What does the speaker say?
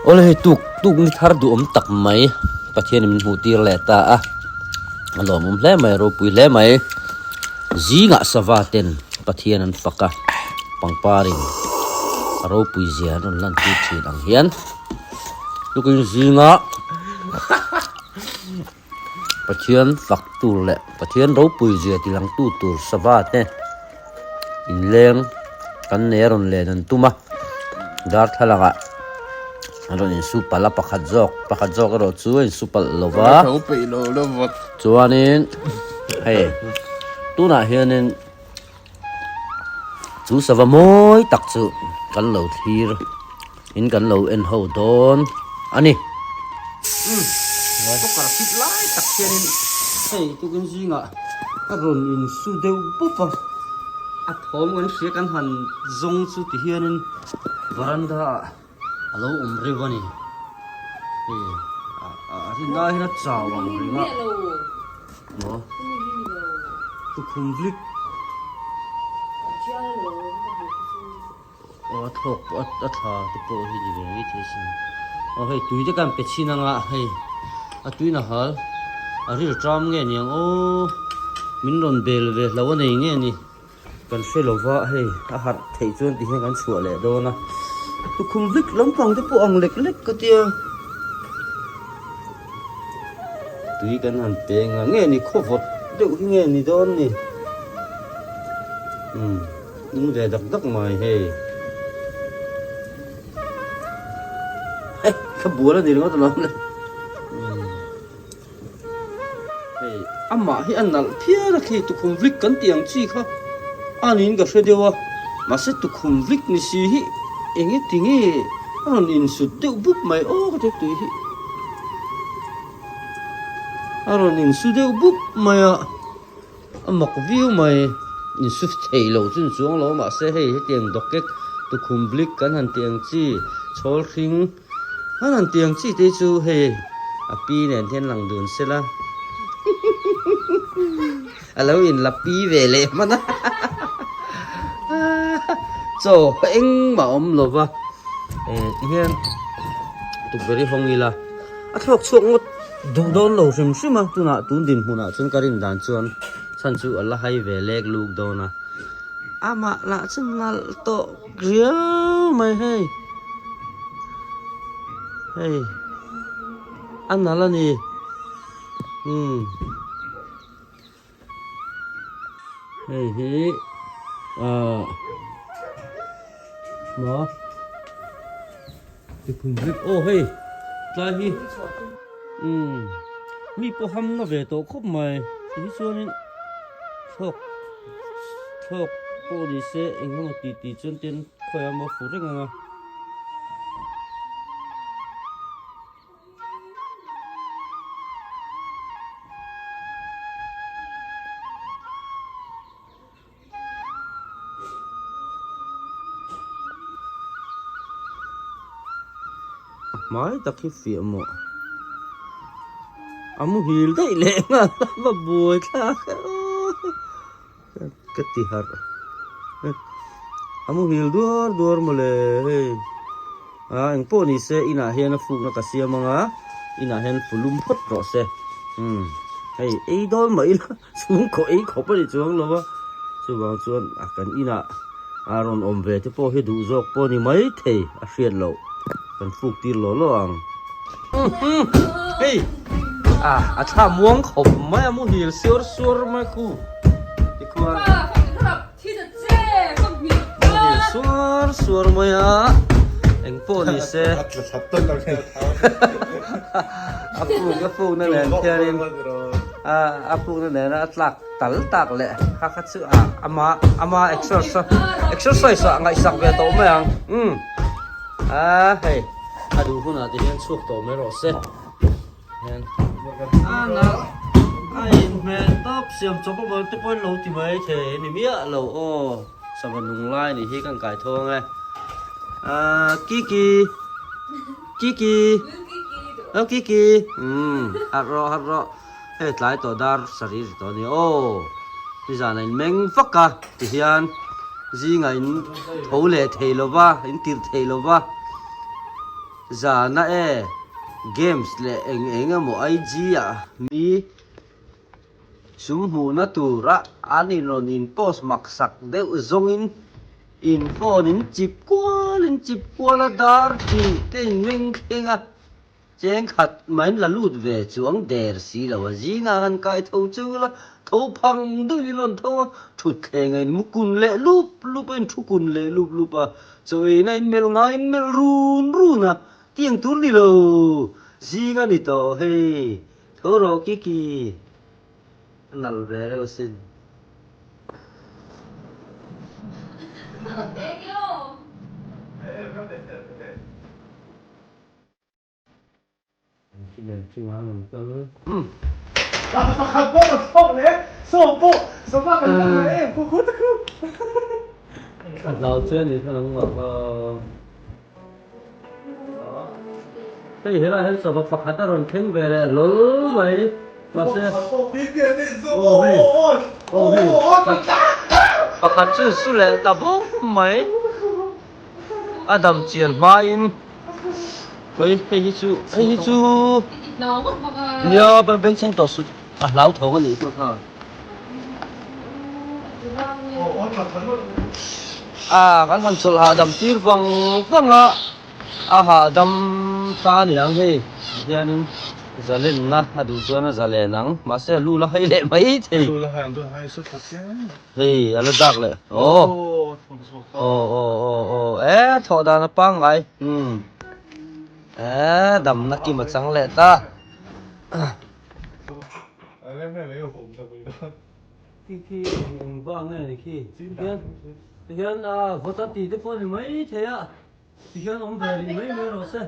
ole tuk ni thar du tak mai pathian min hu tir le ta a alom hle mai ro pui hle mai zinga savaten pathian an faka pangparing ro pui zian on lan tu thin ang hian lukin zinga pathian fak tur le pathian ro pui zia tilang tu tur savat ne in leng kan neron le nan tuma dar thalanga aron in su pala pakhat jok ro chu in su pal lova thau pe lo vot chuanin hei tuna hianin chu sava moi tak chu kan lo thir in kan lo en ho don ani ko kar fit lai tak hianin hei tu kan zinga aron in su deu pupa a thom kan hria kan han zong chu ti hianin varanda alo rivani rin na hina chawang ringa no tu khumvlik thok a tha tu po hi di ve thi sin hei tui te kan pechina nga hei a tui na hal a ril tram nge niang o min ron bel ve lawa nei nge ni kan felova hei a har thei chuan ti hian kan chhuah le do na tu khumvlik lampang te po ang lek ka tia tui kan han pe nga nge ni khovot deuh hi nge ni don ni in ve dak mai hei ka bula ni ringa talam le hei amma hi annal phia ra khi tu khumvlik kan tiang chi kha anin ga hredewa ma se tu khumvlik ni si hi enge tinge aron in su deuh bup mai o ka te tui hi aron in su deuh bup mai a amak view mai in su thei lo chun chuang lo ma se hei he tiang dokek tu khumvlik kan han tiang chi chol hring han tiang chi te chu hei a pi nen then lang dun sela alo in la pi ve le mana so eng ma lova hian tu beri hongila a thok chuak ngot du don lo sim sima tuna tun din huna chun karin dan chuan san chu alla hai ve lek luk dona ama la chun nal to grial mai hei an nala ni hei mà thì phun rít ô hey lại hi mi po ham nó về tổ khóc mày thì xuân nên thọc po đi xe anh không tí chân tiền khỏe mà phụ rách ngang mai ta khi phía mọ amu hil dai le nga ba boy tha cái ti har amu hil duar mole anh po ni se ina hian a fuk na ka sia manga ina hian fulum phot ro se hey ei don mai sung ko ei ko pa ni chuang lo ba chu bang chuan a kan ina aron om ve te po he du jok po ni mai thei a hriat lo kan phuk tir lo ang hey a tha muang khop mai amu hil sur mai khu ti kwa sur mai a eng po ni se apu na len thiarin apu na len a tlak tal tak le kha chu ama exercise ngai sak ve to mai ang hey adu huna ti hian chuak to me ro se hian na ai me top siam chop bol te pon lo ti mai the ni mia lo o sabanung lai ni hi kan kai thong ai kiki hat ro hey tlai to dar sari to ni o ti zan in meng faka ti hian zinga in thole thei lova in tir thei lova za na games le eng mo IG mi sum hu na tura ani non in post maksak de zongin info nin chip kwa la dar ti ten wing kenga cheng khat main la lut về chuang der si la wa zina han kai thâu chu la thâu phang du lon thâu thut khe ngai mukun le lup en thukun le lup à rồi này mel ngai mel run à tiếng tur đi lo zinga ni to he thoro kiki nal về rồi xin đầu tiên thì thằng ngọc thế là hết sợ bạc hạt rồi khen về là lớn vậy mà sẽ bạc hạt chứ số lệ đập mấy Adam chiên main vậy hay chú nhớ bên sang tổ sự lão thầu cái gì thôi kan kan sul hadam tir bang hadam ta ni lang he yan zalen na adu chuan zalen nang ma se lu la hai le mai the lu la hai do hai su ta he ala dak le tho da na pang ai dam na ki ma chang le ta khi vâng này khi hiện có tát tí thế con thì mấy thế ạ thì hiện ông về thì mấy rồi xe